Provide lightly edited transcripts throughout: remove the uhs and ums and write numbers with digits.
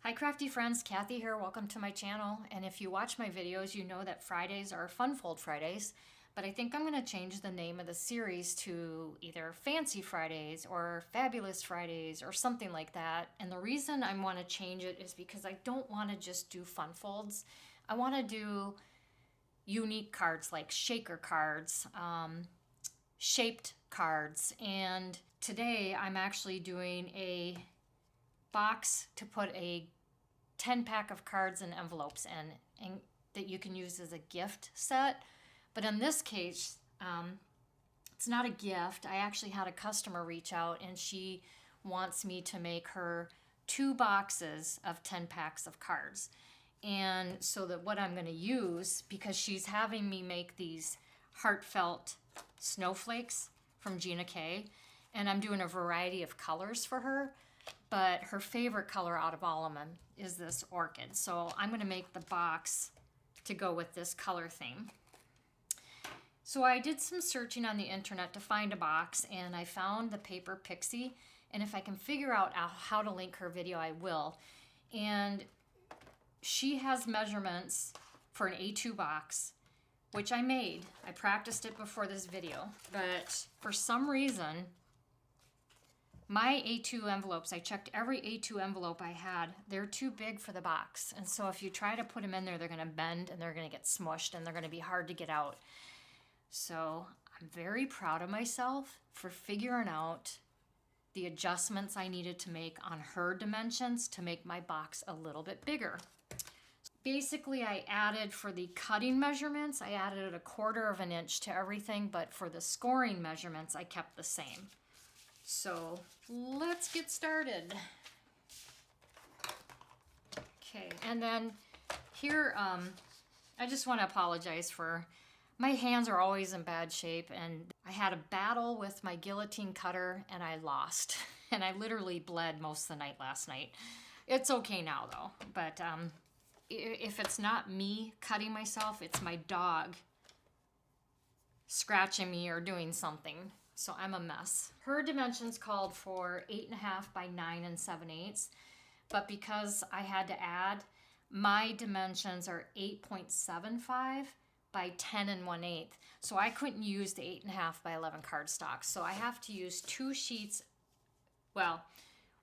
Hi crafty friends, Kathy here, welcome to my channel. And if you watch my videos, you know that Fridays are Fun Fold Fridays, but I think I'm gonna change the name of the series to either Fancy Fridays or Fabulous Fridays or something like that. And the reason I wanna change it is because I don't wanna just do fun folds. I wanna do unique cards like shaker cards, shaped cards. And today I'm actually doing a box to put a 10-pack of cards and envelopes in, and that you can use as a gift set. But in this case, it's not a gift. I actually had a customer reach out and she wants me to make her 2 boxes of 10 packs of cards. And so that what I'm going to use, because she's having me make these Heartfelt Snowflakes from Gina K, and I'm doing a variety of colors for her. But her favorite color out of all of them is this orchid. So I'm going to make the box to go with this color theme. So I did some searching on the internet to find a box, and I found the Paper Pixie. And if I can figure out how to link her video, I will. And she has measurements for an A2 box, which I made. I practiced it before this video. But for some reason, my A2 envelopes, I checked every A2 envelope I had, they're too big for the box. And so if you try to put them in there, they're gonna bend and they're gonna get smushed and they're gonna be hard to get out. So I'm very proud of myself for figuring out the adjustments I needed to make on her dimensions to make my box a little bit bigger. Basically, I added for the cutting measurements, I added 1/4 of an inch to everything, but for the scoring measurements, I kept the same. So let's get started. Okay, and then here, I just want to apologize for, my hands are always in bad shape, and I had a battle with my guillotine cutter and I lost. And I literally bled most of the night last night. It's okay now though, but if it's not me cutting myself, it's my dog scratching me or doing something. So I'm a mess. Her dimensions called for 8.5 by 9 7/8, but because I had to add, my dimensions are 8.75 by 10 1/8. So I couldn't use the 8.5 by 11 cardstock. So I have to use 2 sheets, well,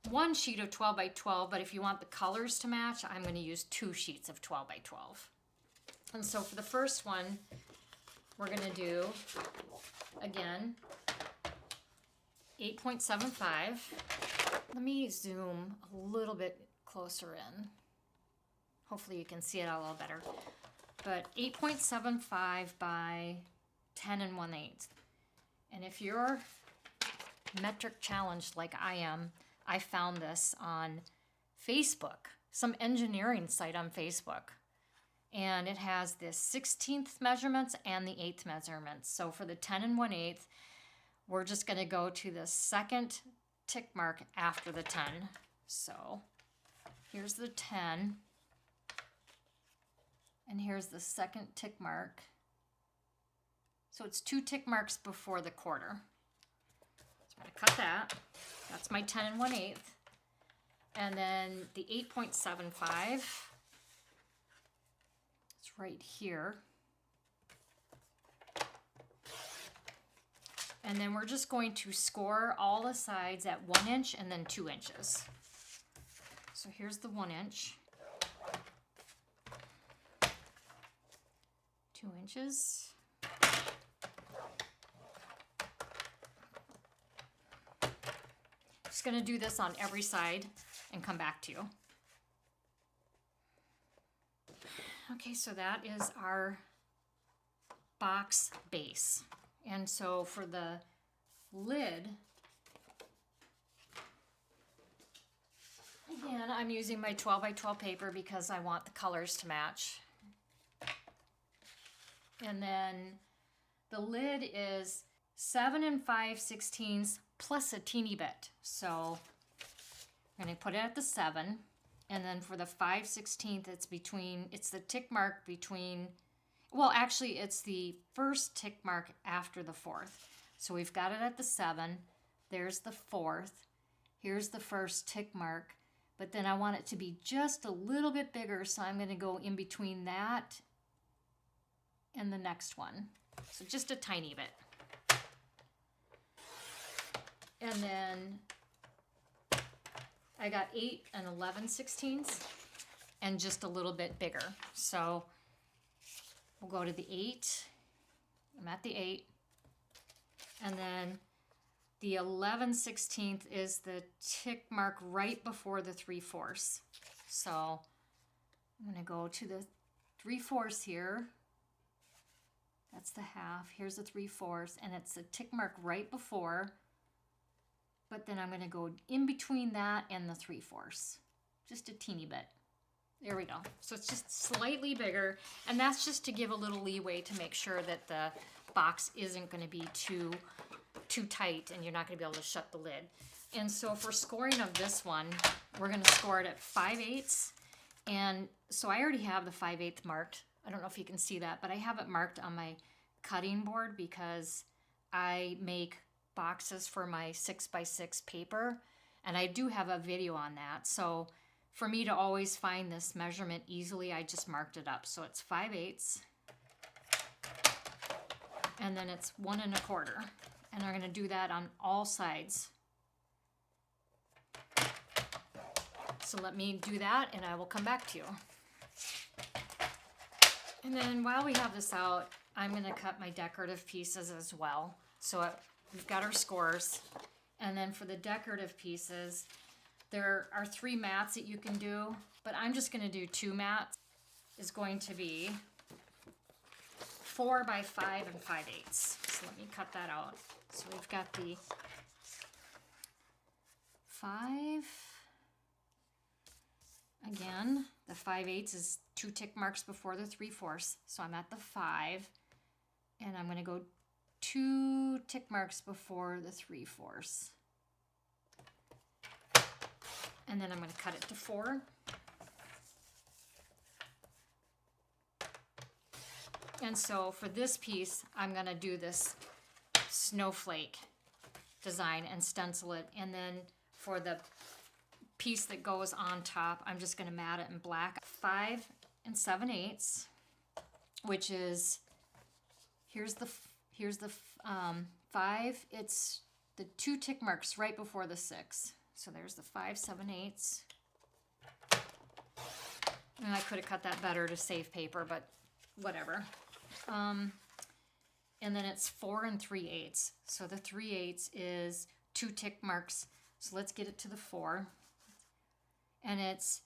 1 sheet of 12 by 12, but if you want the colors to match, I'm gonna use 2 sheets of 12 by 12. And so for the first one, we're gonna do, again, 8.75. Let me zoom a little bit closer in. Hopefully you can see it a little better. But 8.75 by 10 1/8. And if you're metric challenged like I am, I found this on Facebook, some engineering site on Facebook. And it has the 16th measurements and the 8th measurements. So for the 10 1/8, we're just going to go to the second tick mark after the 10. So here's the 10. And here's the second tick mark. So it's 2 tick marks before the 1/4. So I'm going to cut that. That's my 10 1/8. And then the 8.75. It's right here. And then we're just going to score all the sides at 1 inch and then 2 inches. So here's the 1 inch. 2 inches. Just gonna do this on every side and come back to you. Okay, so that is our box base. And so for the lid, again, I'm using my 12 by 12 paper because I want the colors to match. And then the lid is 7 5/16 plus a teeny bit. So I'm going to put it at the 7. And then for the 5/16, it's the tick mark between, well, actually, it's the first tick mark after the 4th. So we've got it at the 7. There's the 4th. Here's the first tick mark but then I want it to be just a little bit bigger, so I'm going to go in between that and the next one. So just a tiny bit. And then I got 8 and 11/16 and just a little bit bigger. So we'll go to the 8. I'm at the 8. And then the 11/16 is the tick mark right before the 3/4. So I'm going to go to the 3/4 here. That's the half. Here's the 3/4, and it's a tick mark right before. But then I'm going to go in between that and the 3/4, just a teeny bit. There we go. So it's just slightly bigger, and that's just to give a little leeway to make sure that the box isn't going to be too tight and you're not going to be able to shut the lid. And so for scoring of this one, we're going to score it at 5/8. And so I already have the 5/8 marked. I don't know if you can see that, but I have it marked on my cutting board because I make boxes for my 6x6 paper, and I do have a video on that. So for me to always find this measurement easily, I just marked it up. So it's 5/8, and then it's 1 1/4. And I'm going to do that on all sides. So let me do that, and I will come back to you. And then while we have this out, I'm going to cut my decorative pieces as well. So we've got our scores. And then for the decorative pieces, there are 3 mats that you can do, but I'm just going to do 2 mats. Is going to be 4 by 5 and 5/8. So let me cut that out. So we've got the 5. Again, the 5/8 is 2 tick marks before the 3/4. So I'm at the 5, and I'm going to go 2 tick marks before the 3/4. And then I'm going to cut it to 4. And so for this piece, I'm going to do this snowflake design and stencil it. And then for the piece that goes on top, I'm just going to mat it in black. 5 7/8, which is, here's the 5. It's the 2 tick marks right before the 6. So there's the 5 7/8. And I could have cut that better to save paper, but whatever. And then it's 4 3/8. So the 3/8 is 2 tick marks. So let's get it to the 4. And it's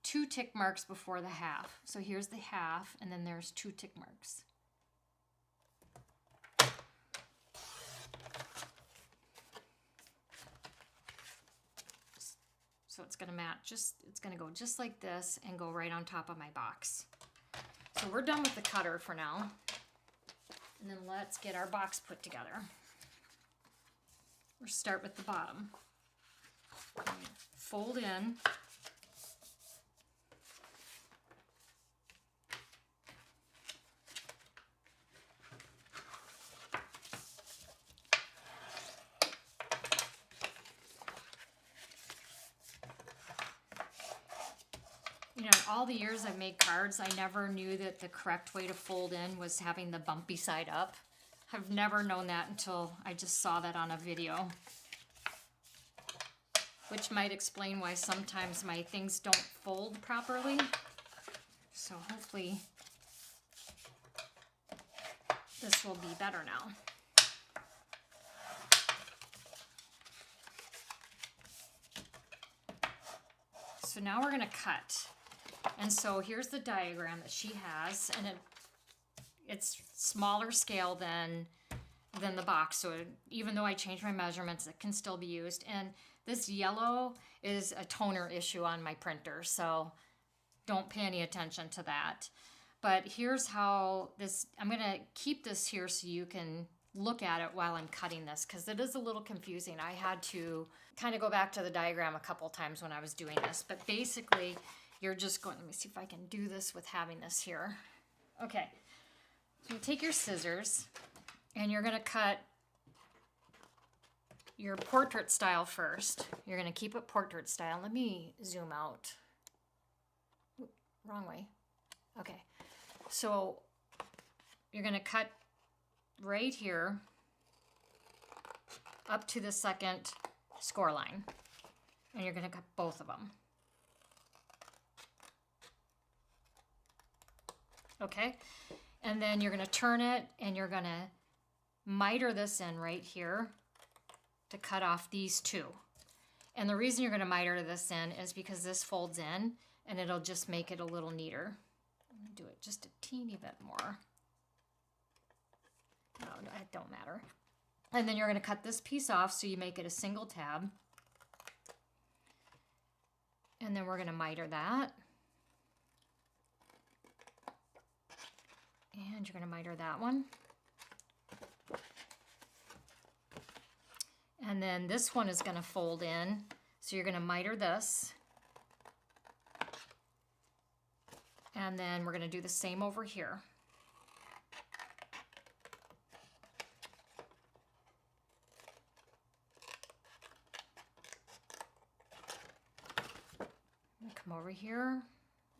2 tick marks before the half. So here's the half, and then there's 2 tick marks. So it's going to match, it's going to go just like this and go right on top of my box. So we're done with the cutter for now. And then let's get our box put together. We'll start with the bottom. Fold in. You know, all the years I've made cards, I never knew that the correct way to fold in was having the bumpy side up. I've never known that until I just saw that on a video. Which might explain why sometimes my things don't fold properly. So hopefully this will be better now. So now we're going to cut. And so here's the diagram that she has, and it's smaller scale than the box. So even though I changed my measurements, it can still be used. And this yellow is a toner issue on my printer, so don't pay any attention to that. But here's how this, I'm going to keep this here so you can look at it while I'm cutting this, because it is a little confusing. I had to kind of go back to the diagram a couple times when I was doing this. But basically, you're just going, let me see if I can do this with having this here. Okay, so you take your scissors and you're going to cut your portrait style first. You're going to keep it portrait style. Let me zoom out. Oop, wrong way. Okay. So you're going to cut right here up to the second score line. And you're going to cut both of them. Okay? And then you're going to turn it and you're going to miter this in right here to cut off these two. And the reason you're going to miter this in is because this folds in and it'll just make it a little neater. I'm going to do it just a teeny bit more. No, it don't matter. And then you're going to cut this piece off so you make it a single tab. And then we're going to miter that. And you're going to miter that one. And then this one is going to fold in. So you're going to miter this. And then we're going to do the same over here. Come over here.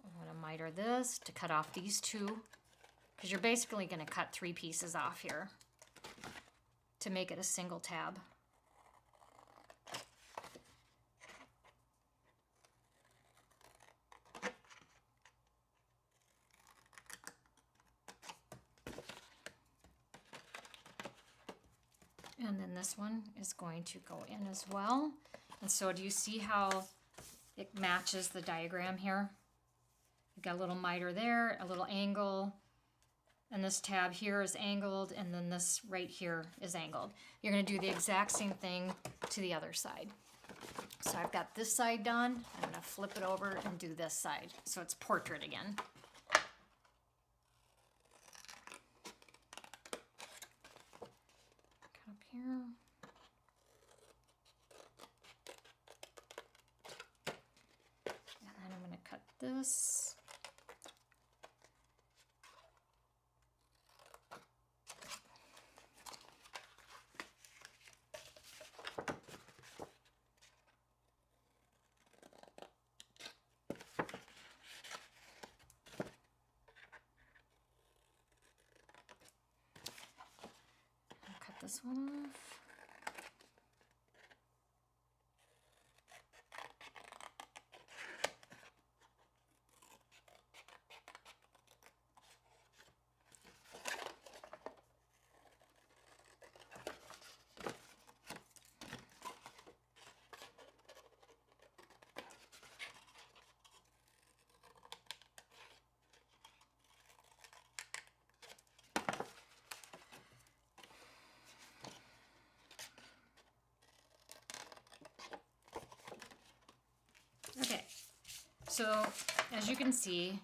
I'm going to miter this to cut off these two. Because you're basically going to cut 3 pieces off here to make it a single tab. And then this one is going to go in as well. And so do you see how it matches the diagram here? You've got a little miter there, a little angle, and this tab here is angled, and then this right here is angled. You're going to do the exact same thing to the other side. So I've got this side done. I'm going to flip it over and do this side. So it's portrait again. Cut up here. And then I'm going to cut this. This one off. Okay, so as you can see,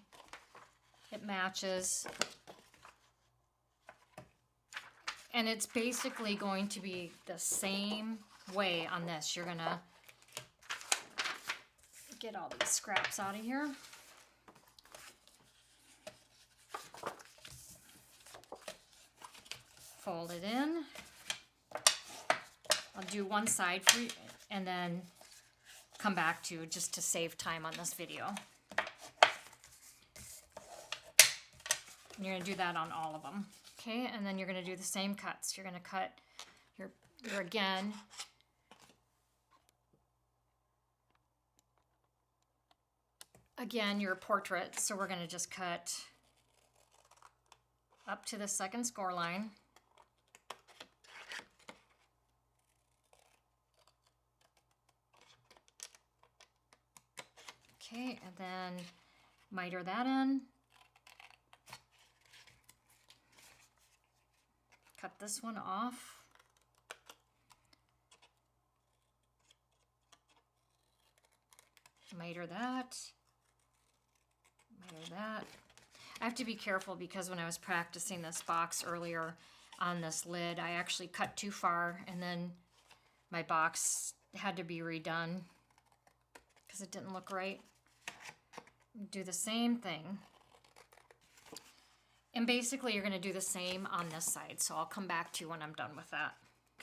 it matches, and it's basically going to be the same way on this. You're gonna get all these scraps out of here. Fold it in. I'll do one side for you and then come back to just to save time on this video. And you're going to do that on all of them. Okay, and then you're going to do the same cuts. You're going to cut your again your portrait. So we're going to just cut up to the second score line. Okay, and then miter that in. Cut this one off. Miter that. Miter that. I have to be careful because when I was practicing this box earlier on this lid, I actually cut too far and then my box had to be redone because it didn't look right. Do the same thing. And basically you're going to do the same on this side. So I'll come back to you when I'm done with that.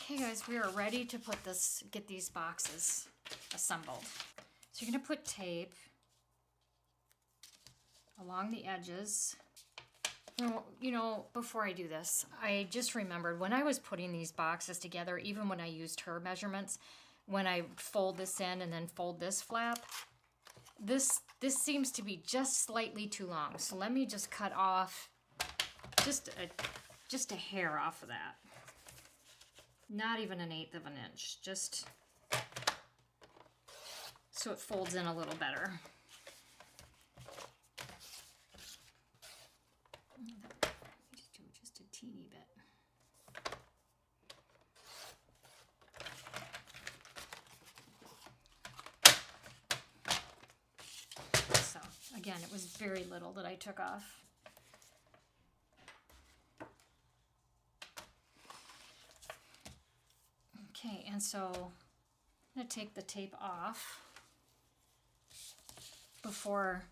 Okay guys, we are ready to get these boxes assembled. So you're gonna put tape along the edges. You know, before I do this, I just remembered when I was putting these boxes together, even when I used her measurements, when I fold this in and then fold this flap, this seems to be just slightly too long. So let me just cut off just a hair off of that. Not even 1/8 of an inch, just so it folds in a little better. Just do just a teeny bit. So again, it was very little that I took off. Okay, and so I'm going to take the tape off before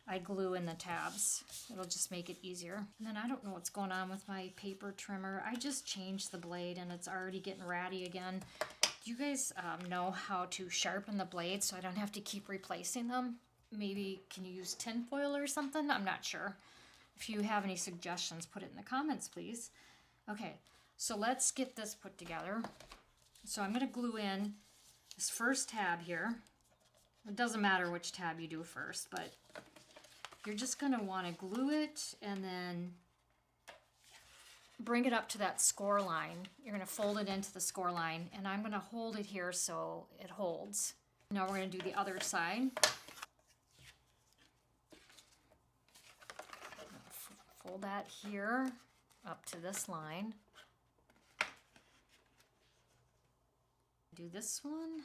I glue in the tabs. It'll just make it easier. And then I don't know what's going on with my paper trimmer. I just changed the blade and it's already getting ratty again. Do you guys know how to sharpen the blade so I don't have to keep replacing them? Maybe can you use tin foil or something? I'm not sure. If you have any suggestions, put it in the comments, please. Okay, so let's get this put together. So I'm going to glue in this first tab here. It doesn't matter which tab you do first, but you're just going to want to glue it and then bring it up to that score line. You're going to fold it into the score line, and I'm going to hold it here so it holds. Now we're going to do the other side. Fold that here up to this line. Do this one.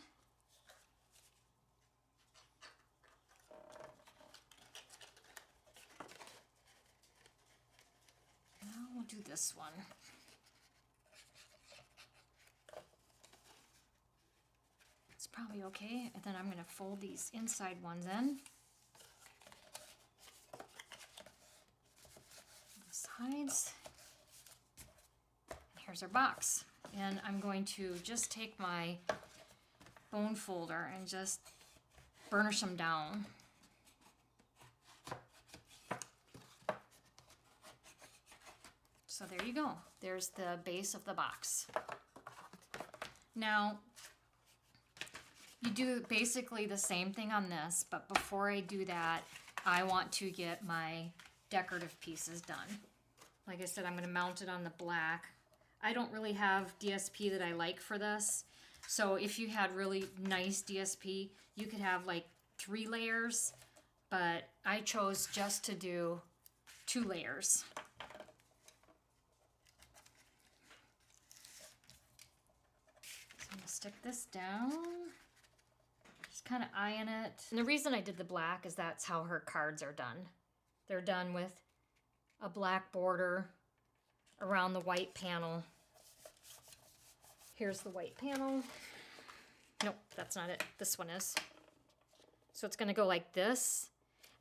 Now we'll do this one. It's probably okay. And then I'm going to fold these inside ones in. The sides. And here's our box. And I'm going to just take my bone folder and just burnish them down. So there you go. There's the base of the box. Now, you do basically the same thing on this, but before I do that, I want to get my decorative pieces done. Like I said, I'm going to mount it on the black. I don't really have DSP that I like for this. So if you had really nice DSP, you could have like 3 layers, but I chose just to do 2 layers. So I'm gonna stick this down, just kind of eyeing it. And the reason I did the black is that's how her cards are done. They're done with a black border around the white panel. Here's the white panel. Nope, that's not it. This one is. So it's gonna go like this,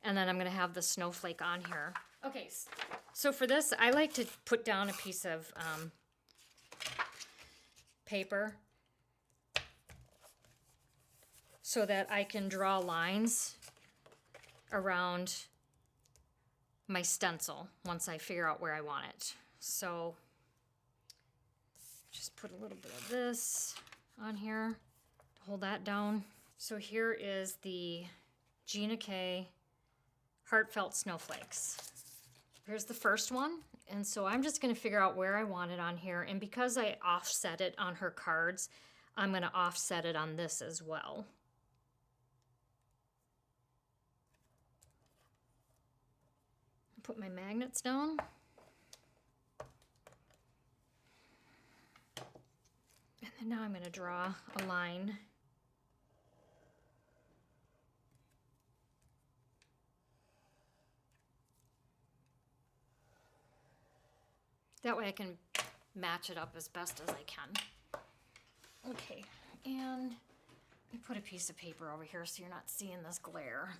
and then I'm gonna have the snowflake on here. Okay, so for this, I like to put down a piece of paper so that I can draw lines around my stencil once I figure out where I want it. So just put a little bit of this on here to hold that down. So here is the Gina K Heartfelt Snowflakes. Here's the first one. And so I'm just going to figure out where I want it on here. And because I offset it on her cards, I'm going to offset it on this as well. Put my magnets down. And now I'm going to draw a line. That way I can match it up as best as I can. Okay, and let me put a piece of paper over here so you're not seeing this glare.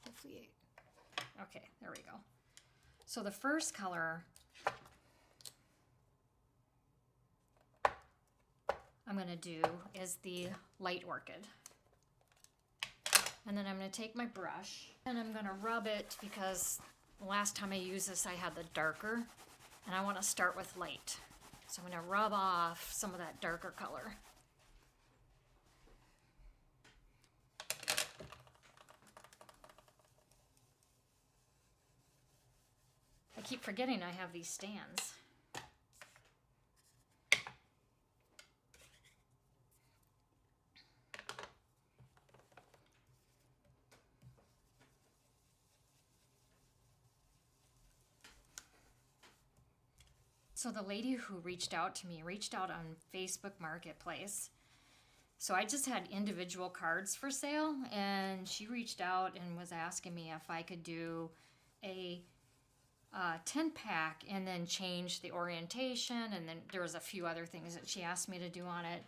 Hopefully, okay, there we go. So the first color I'm gonna do is the light orchid. And then I'm gonna take my brush and I'm gonna rub it because the last time I used this I had the darker and I wanna start with light. So I'm gonna rub off some of that darker color. I keep forgetting I have these stands. So the lady who reached out to me reached out on Facebook Marketplace. So I just had individual cards for sale, and she reached out and was asking me if I could do a 10-pack and then change the orientation, and then there was a few other things that she asked me to do on it.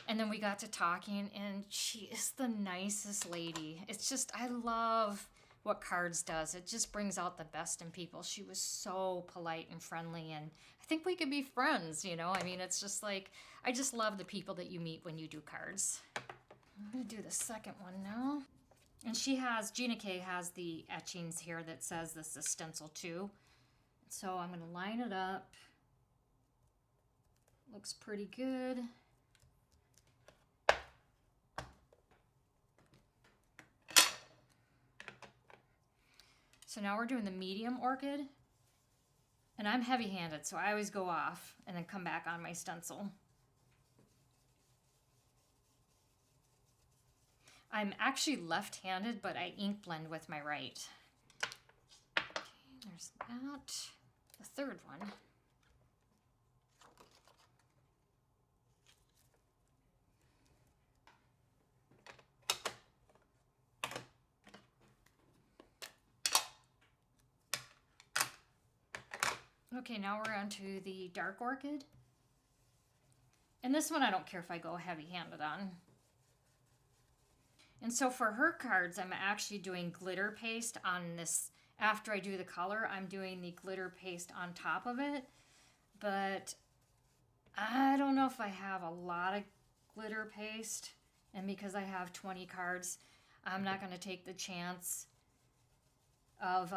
And then we got to talking, and she is the nicest lady. It's just, I love what cards does. It just brings out the best in people. She was so polite and friendly, and I think we could be friends, you know? I mean, it's just like, I just love the people that you meet when you do cards. I'm gonna do the second one now. And she has, Gina K has the etchings here that says this is Stencil 2. So I'm gonna line it up. Looks pretty good. So now we're doing the medium orchid. And I'm heavy-handed, so I always go off and then come back on my stencil. I'm actually left-handed, but I ink blend with my right. Okay, there's that. The third one. Okay, now we're on to the dark orchid. And this one I don't care if I go heavy-handed on. And so for her cards, I'm actually doing glitter paste on this. After I do the color, I'm doing the glitter paste on top of it. But I don't know if I have a lot of glitter paste. And because I have 20 cards, I'm not going to take the chance of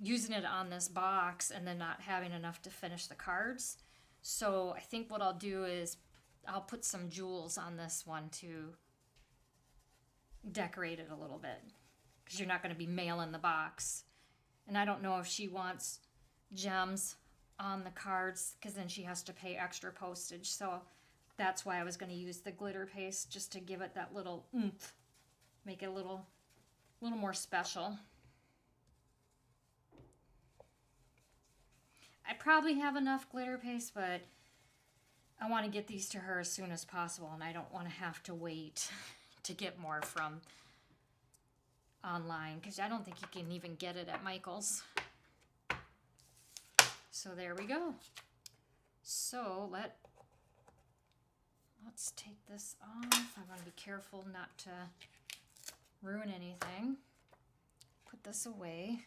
using it on this box and then not having enough to finish the cards. So I think what I'll do is I'll put some jewels on this one to decorate it a little bit, because you're not going to be mailing the box. And I don't know if she wants gems on the cards, because then she has to pay extra postage. So that's why I was going to use the glitter paste, just to give it that little oomph, make it a little more special. I probably have enough glitter paste, but I want to get these to her as soon as possible, and I don't want to have to wait to get more from online, because I don't think you can even get it at Michael's. So there we go. So let's take this off. I want to be careful not to ruin anything. Put this away,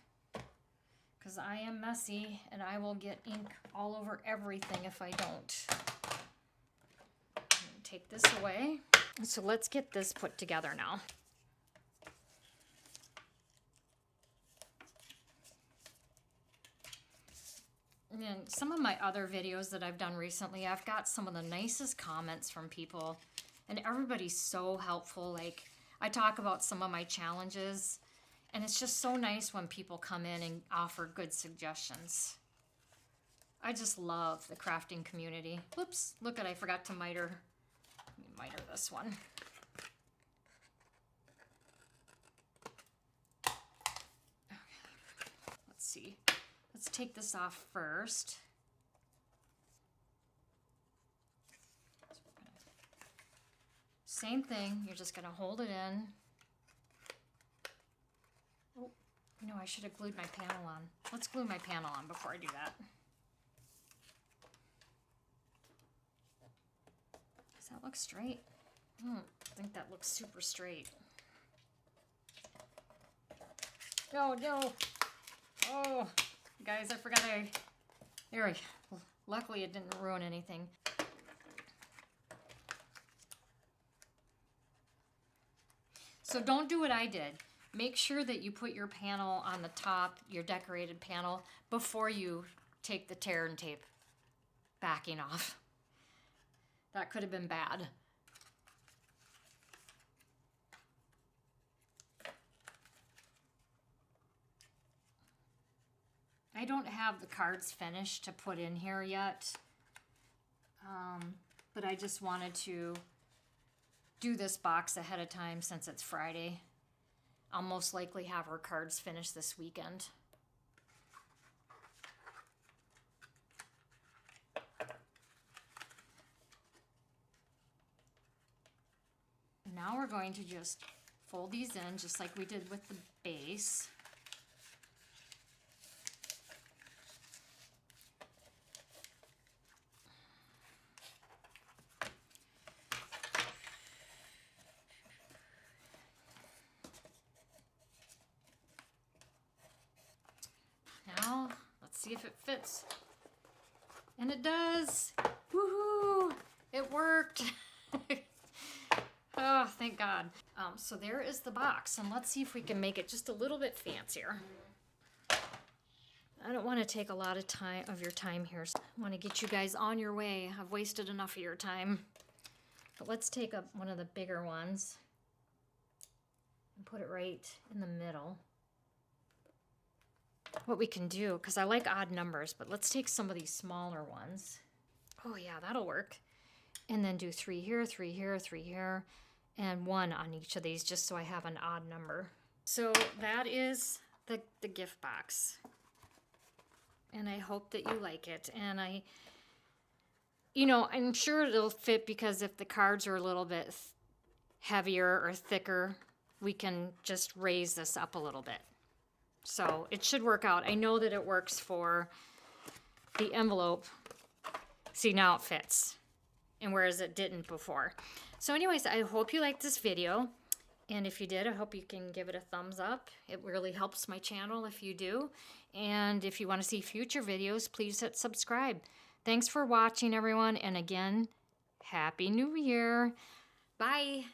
because I am messy and I will get ink all over everything if I don't. Take this away. So let's get this put together now. And then some of my other videos that I've done recently, I've got some of the nicest comments from people, and everybody's so helpful. Like, I talk about some of my challenges, and it's just so nice when people come in and offer good suggestions. I just love the crafting community. Whoops, look at, I forgot to miter. Let me miter this one. Okay. Let's see. Let's take this off first. Same thing, you're just gonna hold it in. Oh, no, I should have glued my panel on. Let's glue my panel on before I do that. Does that look straight? I think that looks super straight. No, no. Oh, guys, I forgot there we go. Luckily it didn't ruin anything. So don't do what I did. Make sure that you put your panel on the top, your decorated panel, before you take the tear and tape backing off. That could have been bad. I don't have the cards finished to put in here yet, but I just wanted to do this box ahead of time since it's Friday. I'll most likely have her cards finished this weekend. Now we're going to just fold these in just like we did with the base. Now, let's see if it fits. And it does. Woohoo! It worked. Oh, thank God. So there is the box, and let's see if we can make it just a little bit fancier. I don't want to take a lot of your time here. So I want to get you guys on your way. I've wasted enough of your time. But let's take up one of the bigger ones and put it right in the middle. What we can do, because I like odd numbers, but let's take some of these smaller ones. Oh yeah, that'll work. And then do 3 here, 3 here, 3 here, and 1 on each of these, just so I have an odd number. So that is the gift box. And I hope that you like it. And I'm sure it'll fit, because if the cards are a little bit heavier or thicker, we can just raise this up a little bit. So it should work out. I know that it works for the envelope. See, now it fits. And whereas it didn't before. So anyways, I hope you liked this video. And if you did, I hope you can give it a thumbs up. It really helps my channel if you do. And if you want to see future videos, please hit subscribe. Thanks for watching, everyone. And again, Happy New Year. Bye.